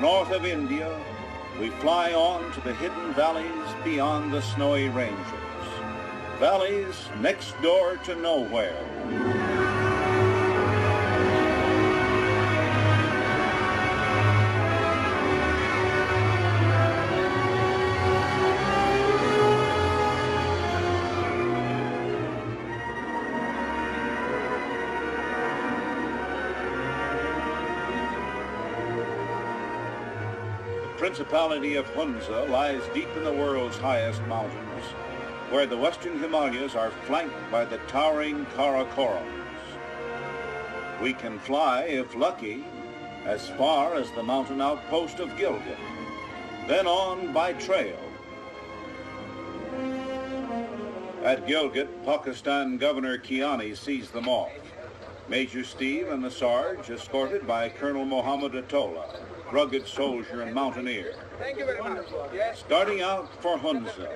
the north of India, we fly on to the hidden valleys beyond the snowy ranges. Valleys next door to nowhere. The Principality of Hunza lies deep in the world's highest mountains, where the western Himalayas are flanked by the towering Karakorams. We can fly, if lucky, as far as the mountain outpost of Gilgit, then on by trail. At Gilgit, Pakistan Governor Kiani sees them off. Major Steve and the Sarge, escorted by Colonel Muhammad Atola, rugged soldier and mountaineer. Thank you very much. Yes. Starting out for Hunza,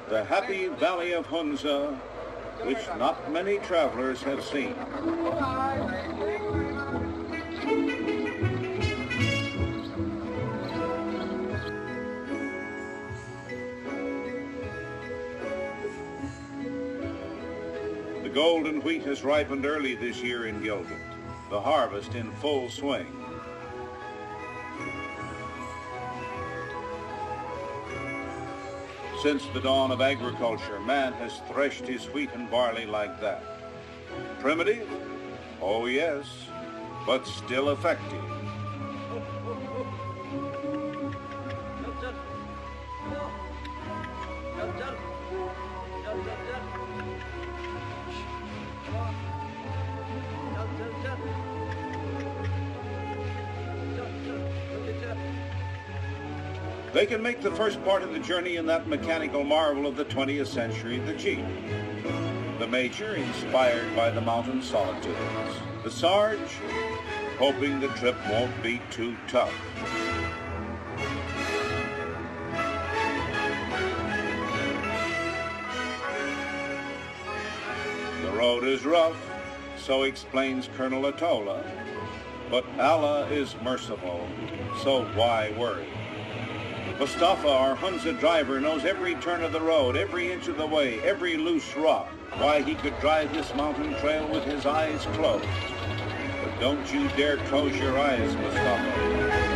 the happy valley of Hunza, which not many travelers have seen. The golden wheat has ripened early this year in Gilgit, the harvest in full swing. Since the dawn of agriculture, man has threshed his wheat and barley like that. Primitive? Oh yes, but still effective. They can make the first part of the journey in that mechanical marvel of the 20th century, the Jeep. The Major, inspired by the mountain solitudes. The Sarge, hoping the trip won't be too tough. The road is rough, so explains Colonel Atola, but Allah is merciful, so why worry? Mustafa, our Hunza driver, knows every turn of the road, every inch of the way, every loose rock. Why, he could drive this mountain trail with his eyes closed. But don't you dare close your eyes, Mustafa.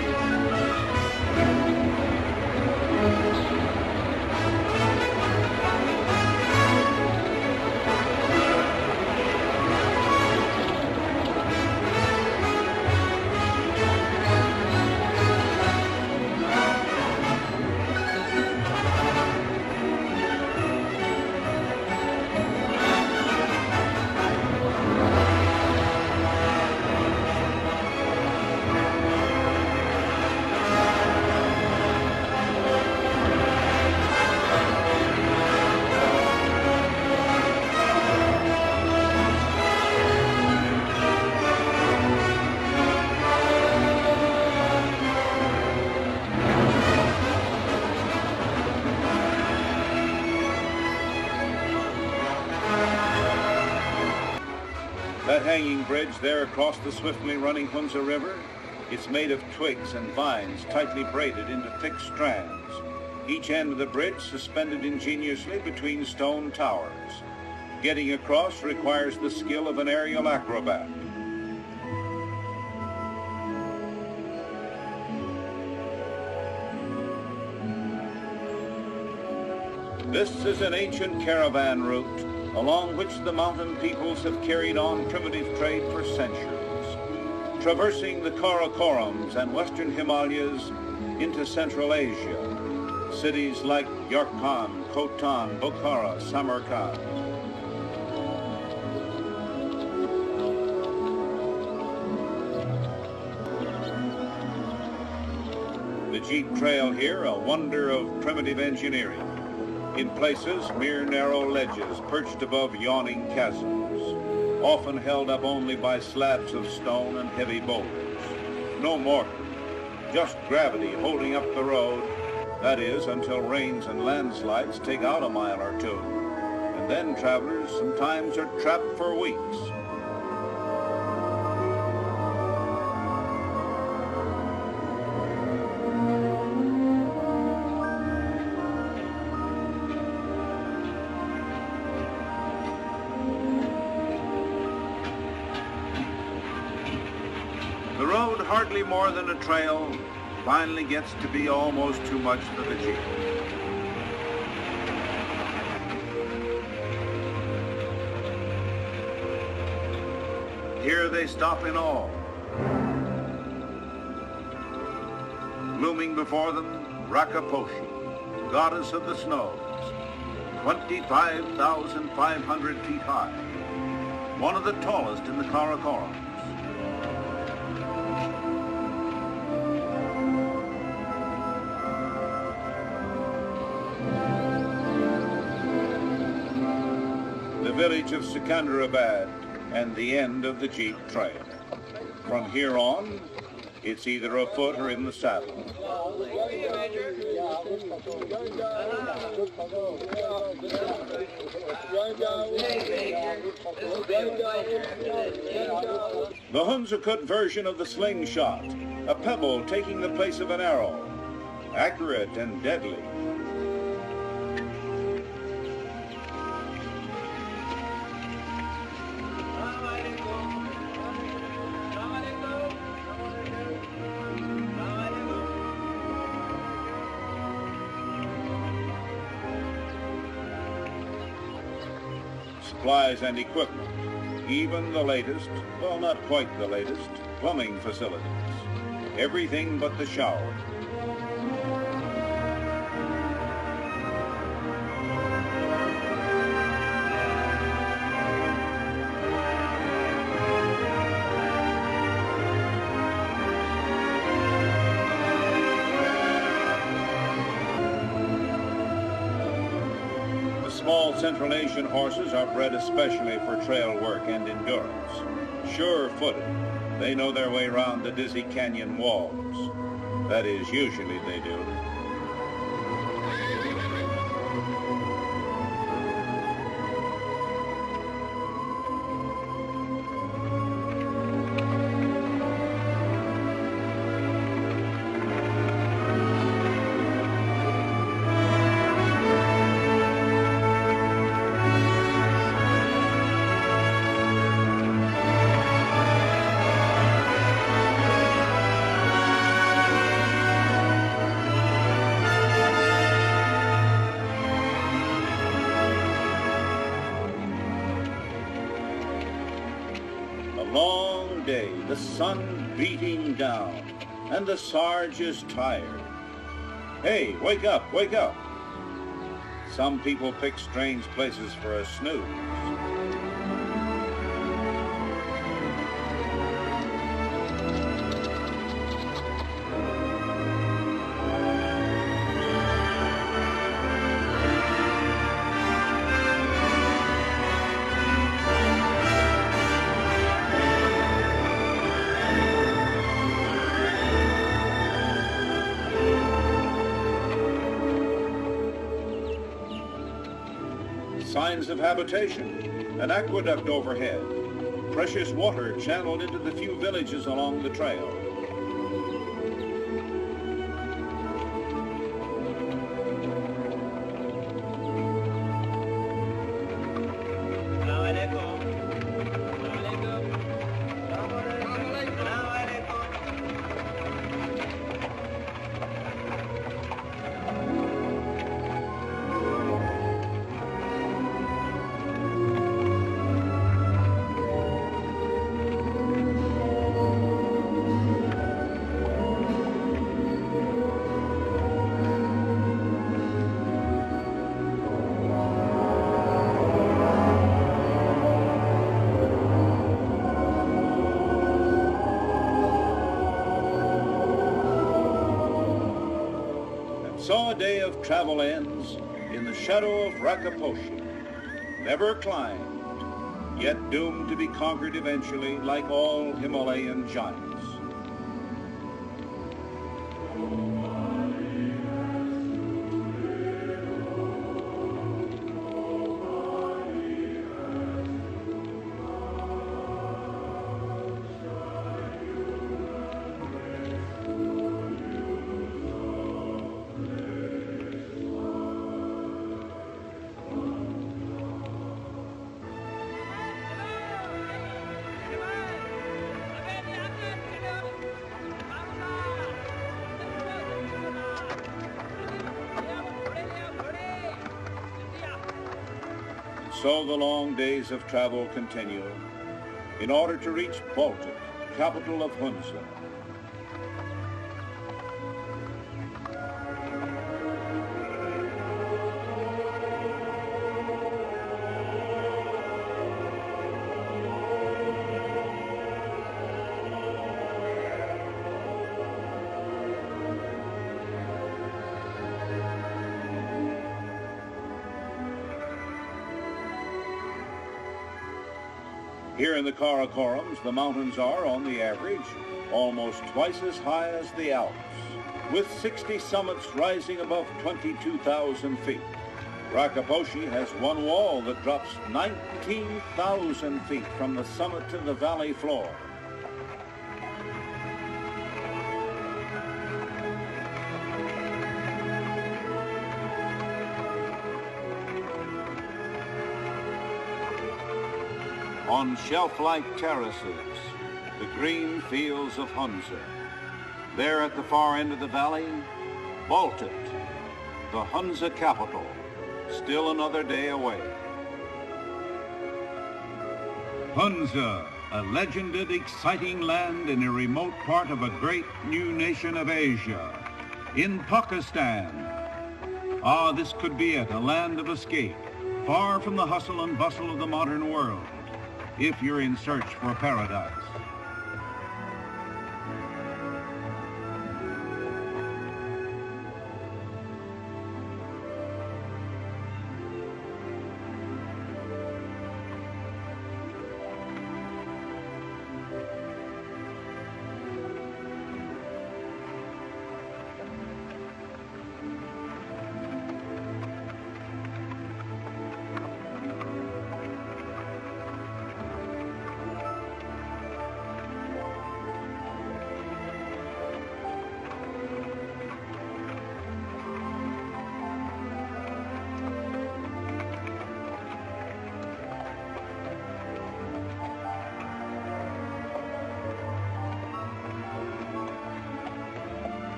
That hanging bridge there across the swiftly running Hunza River, it's made of twigs and vines tightly braided into thick strands, each end of the bridge suspended ingeniously between stone towers. Getting across requires the skill of an aerial acrobat. This is an ancient caravan route along which the mountain peoples have carried on primitive trade for centuries, traversing the Karakorams and western Himalayas into Central Asia, cities like Yarkand, Khotan, Bukhara, Samarkand. The Jeep Trail here, a wonder of primitive engineering. In places, mere narrow ledges perched above yawning chasms, often held up only by slabs of stone and heavy boulders. No mortar, just gravity holding up the road, that is, until rains and landslides take out a mile or two. And then travelers sometimes are trapped for weeks. hardly more than a trail finally gets to be almost too much for the Jeep. Here they stop in awe. Looming before them, Rakaposhi, goddess of the snows, 25,500 feet high, one of the tallest in the Karakoram. The village of Sikandarabad and the end of the Jeep Trail. From here on, it's either afoot or in the saddle. The Hunza version of the slingshot, a pebble taking the place of an arrow, accurate and deadly. Supplies and equipment, even the latest, well, not quite the latest, plumbing facilities. Everything but the shower. Small Central Asian horses are bred especially for trail work and endurance. Sure-footed, they know their way around the dizzy canyon walls. That is, usually they do. Long day, the sun beating down, and the Sarge is tired. Hey, wake up, wake up. Some people pick strange places for a snooze. Signs of habitation, an aqueduct overhead, precious water channeled into the few villages along the trail. So a day of travel ends in the shadow of Rakaposhi, never climbed, yet doomed to be conquered eventually like all Himalayan giants. So the long days of travel continue in order to reach Baltit, capital of Hunza. Here in the Karakorums, the mountains are, on the average, almost twice as high as the Alps, with 60 summits rising above 22,000 feet. Rakaposhi has one wall that drops 19,000 feet from the summit to the valley floor. On shelf-like terraces, the green fields of Hunza. There at the far end of the valley, Baltit, the Hunza capital, still another day away. Hunza, a legended, exciting land in a remote part of a great new nation of Asia, in Pakistan. Ah, this could be it, a land of escape, far from the hustle and bustle of the modern world, if you're in search for paradise.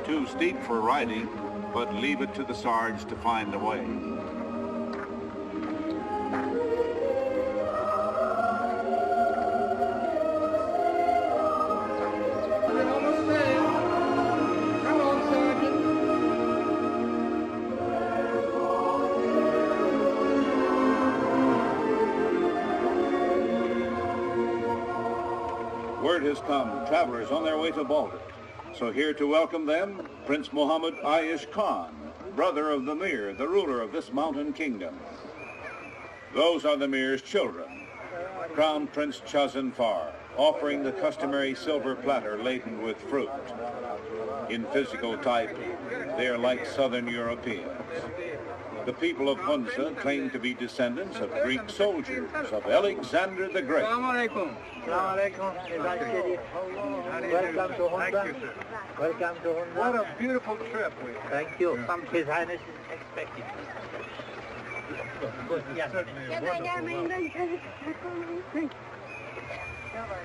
Too steep for riding, but leave it to the Sarge to find a way. Word has come, travelers on their way to Baltit. So here to welcome them, Prince Muhammad Ayush Khan, brother of the Mir, the ruler of this mountain kingdom. Those are the Mir's children, Crown Prince Chazanfar, offering the customary silver platter laden with fruit. In physical type, they are like Southern Europeans. The people of Hunza claim to be descendants of Greek soldiers, of Alexander the Great. Welcome to Hunza. Welcome to Hunza. What a beautiful trip we had. Thank you. His Highness is expecting. Yes.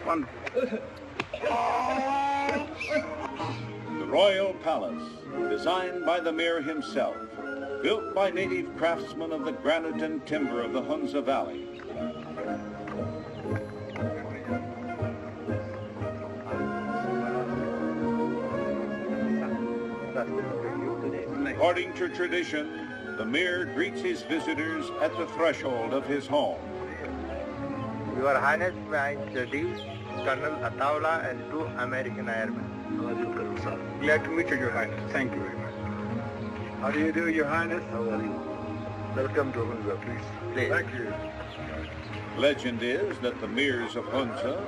Wonderful. The Royal Palace, designed by the Mir himself, built by native craftsmen of the granite and timber of the Hunza Valley. According to tradition, the Mir greets his visitors at the threshold of his home. Your Highness, may I introduce Colonel Ataullah and 2 American airmen. Glad to meet you, Your Highness. Thank you very much. How do you do, Your Highness? How are you? Welcome to Hunza, please. Thank you. Legend is that the Mirs of Hunza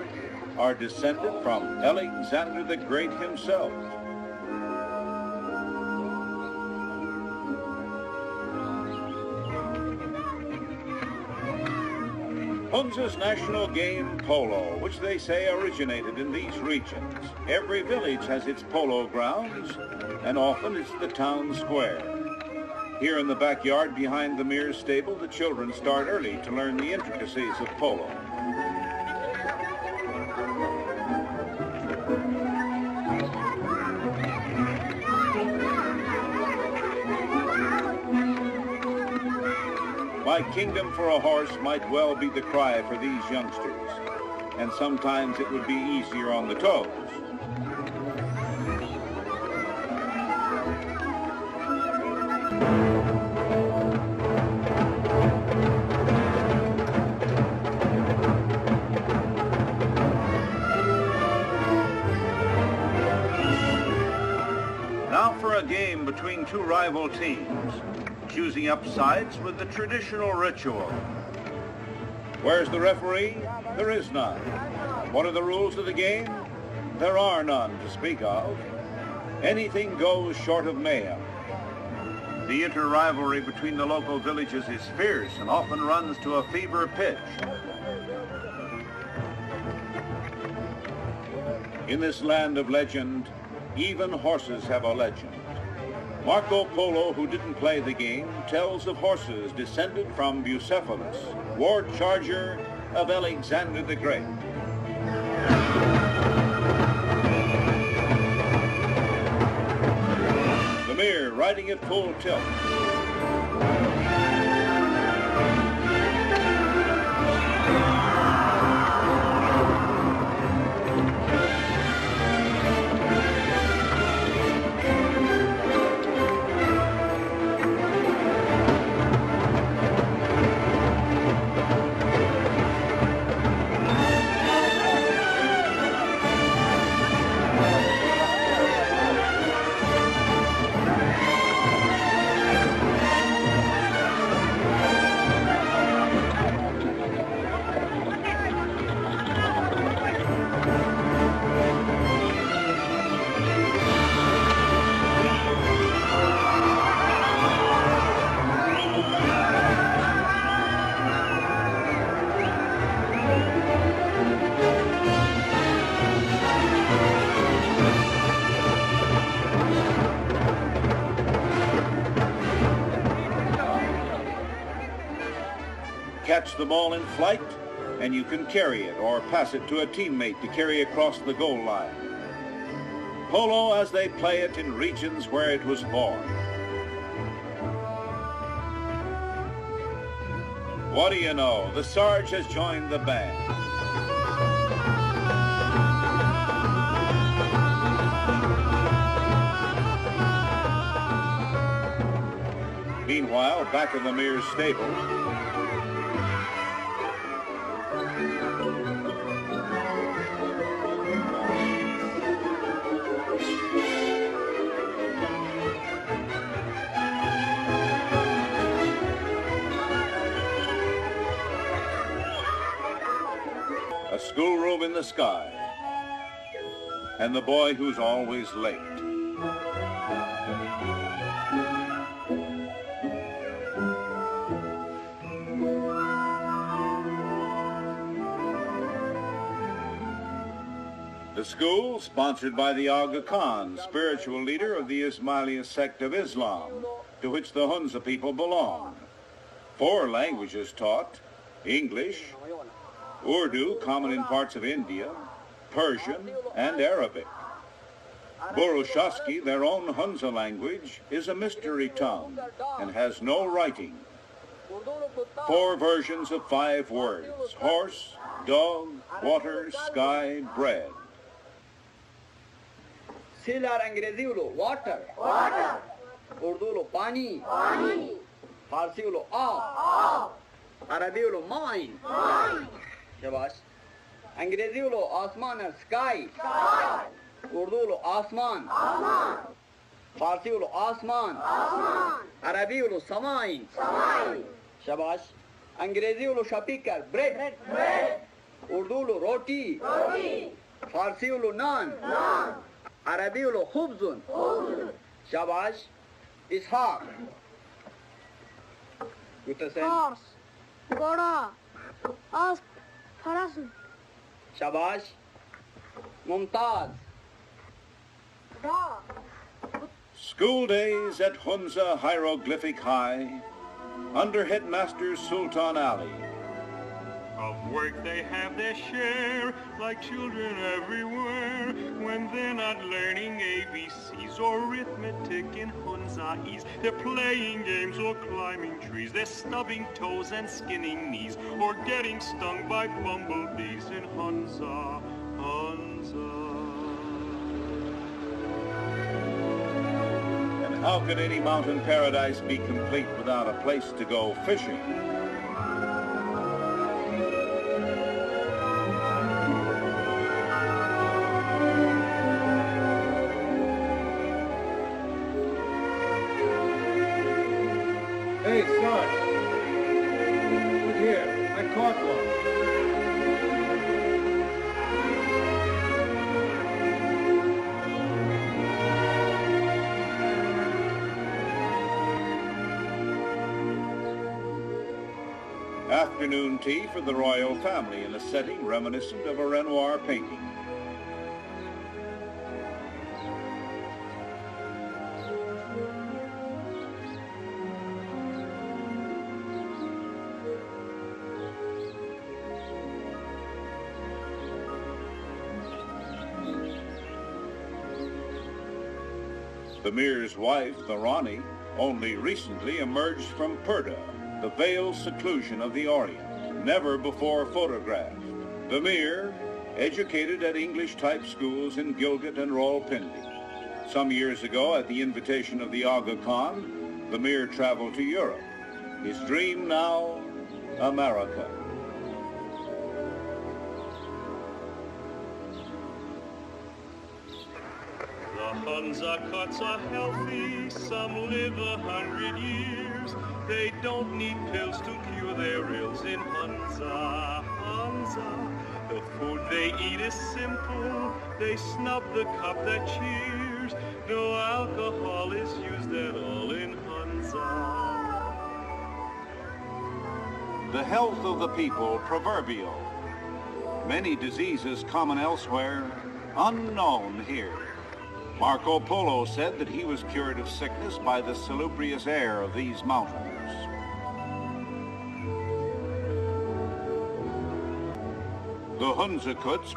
are descended from Alexander the Great himself. Hunza's national game, polo, which they say originated in these regions. Every village has its polo grounds, and often it's the town square. Here in the backyard behind the Mir stable, the children start early to learn the intricacies of polo. My kingdom for a horse might well be the cry for these youngsters, and sometimes it would be easier on the toes. Now for a game between 2 rival teams, choosing up sides with the traditional ritual. Where's the referee? There is none. What are the rules of the game? There are none to speak of. Anything goes short of mayhem. The inter-rivalry between the local villages is fierce and often runs to a fever pitch. In this land of legend, even horses have a legend. Marco Polo, who didn't play the game, tells of horses descended from Bucephalus, war charger of Alexander the Great. The Mir riding at full tilt. Catch the ball in flight, and you can carry it or pass it to a teammate to carry across the goal line. Polo as they play it in regions where it was born. What do you know? The Sarge has joined the band. Meanwhile, back in the Mir stable, a schoolroom in in the sky, and the boy who's always late. The school, sponsored by the Aga Khan, spiritual leader of the Ismaili sect of Islam, to which the Hunza people belong. 4 languages taught: English, Urdu, common in parts of India, Persian, and Arabic. Burushaski, their own Hunza language, is a mystery tongue and has no writing. 4 versions of 5 words: horse, dog, water, sky, bread. Silar अंग्रेजी उलो water, Urdu उलो पानी, फारसी उलो अरबी उलो mine, शाबाश. अंग्रेजी उलो आसमान है sky, उर्दू उलो आसमान, फारसी उलो आसमान, अरबी उलो समाइन, शाबाश. अंग्रेजी उलो शपीकर bread, उर्दू उलो रोटी, फारसी उलो naan, عربي له خبز شاباش. إسحاق Horse, Goda, Ask, Farasu, شاباش. ممتاز. School days at Hunza Hieroglyphic High, under headmaster Sultan Ali. Of work they have their share, like children everywhere. When they're not learning ABCs or arithmetic in Hunza'ese, they're playing games or climbing trees. They're stubbing toes and skinning knees, or getting stung by bumblebees in Hunza. And how could any mountain paradise be complete without a place to go fishing? Hey, son. Look here. I caught one. Afternoon tea for the royal family in a setting reminiscent of a Renoir painting. The Mir's wife, the Rani, only recently emerged from Purda, the veiled seclusion of the Orient, never before photographed. The Mir, educated at English-type schools in Gilgit and Rawalpindi. Some years ago, at the invitation of the Aga Khan, the Mir traveled to Europe. His dream now, America. The Hunza cuts are healthy, some live 100 years. They don't need pills to cure their ills in Hunza. The food they eat is simple, they snub the cup that cheers. No alcohol is used at all in Hunza. The health of the people proverbial. Many diseases common elsewhere, unknown here. Marco Polo said that he was cured of sickness by the salubrious air of these mountains. The Hunza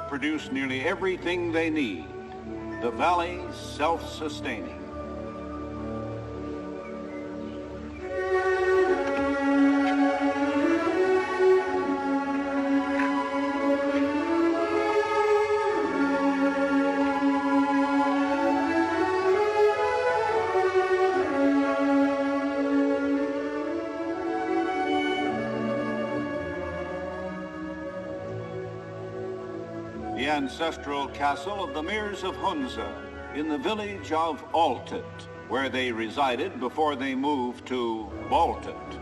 produce nearly everything they need. The valley self-sustaining. The ancestral castle of the Mirs of Hunza in the village of Altit, where they resided before they moved to Baltit.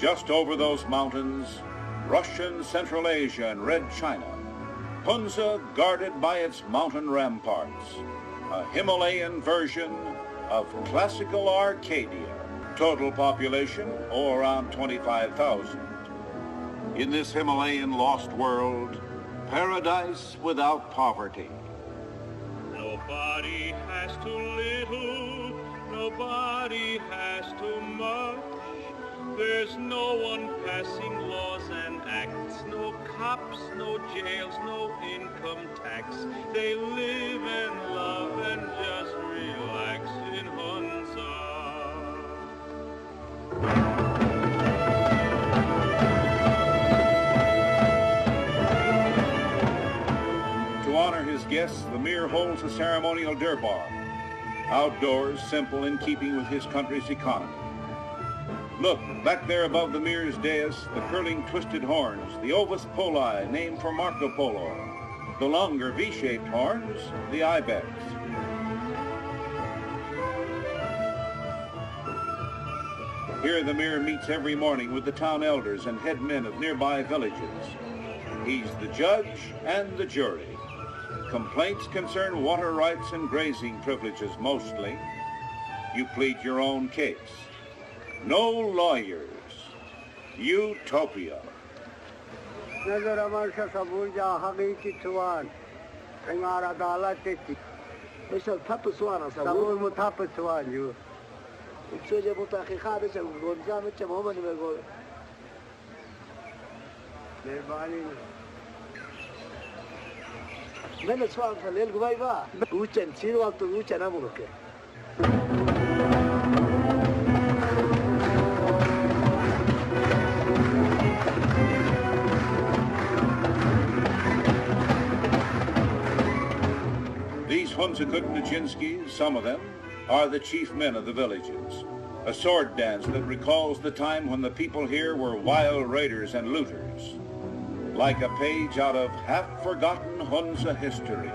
Just over those mountains, Russian Central Asia and Red China, Hunza guarded by its mountain ramparts, a Himalayan version of classical Arcadia. Total population, around 25,000. In this Himalayan lost world, paradise without poverty. Nobody has too little, nobody has too much. There's no one passing laws and acts, no cops, no jails, no income tax. They live and love and just relax in Hunza. To honor his guests, the Mir holds a ceremonial durbar. Outdoors, simple, in keeping with his country's economy. Look, back there above the Mir's dais, the curling twisted horns, the Ovis poli, named for Marco Polo. The longer V-shaped horns, the ibex. Here the Mir meets every morning with the town elders and head men of nearby villages. He's the judge and the jury. Complaints concern water rights and grazing privileges mostly. You plead your own case. No lawyers. Utopia. نظر امرشا صبور جا حقیقی توان انگار عدالت تی بشر تپ سوانا صبور متحب توان جو سوجه متحقیقات چه گنجام چه محمد بگو مهربانی من سوال فلیل گوی با روچن سیر وقت روچن نمونو که These Hunza Kutnachinskis, some of them, are the chief men of the villages. A sword dance that recalls the time when the people here were wild raiders and looters. Like a page out of half-forgotten Hunza history.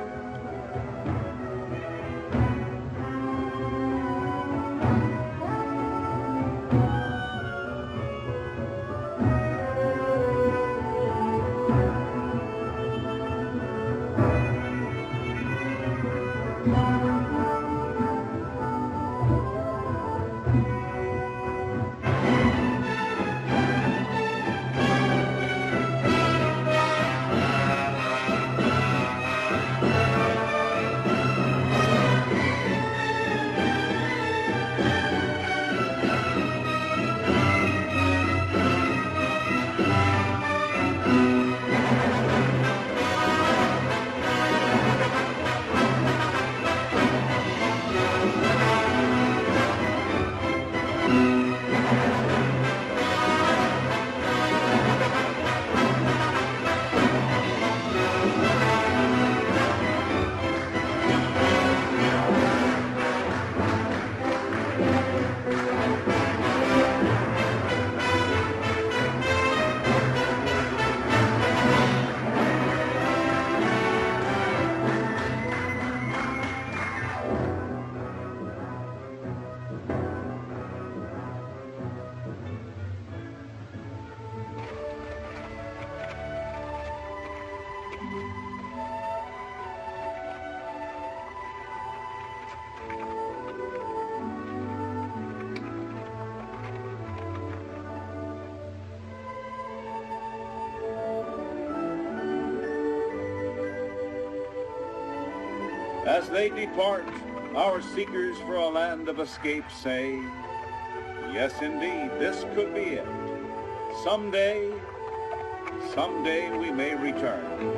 As they depart, our seekers for a land of escape say, yes, indeed, this could be it. Someday we may return.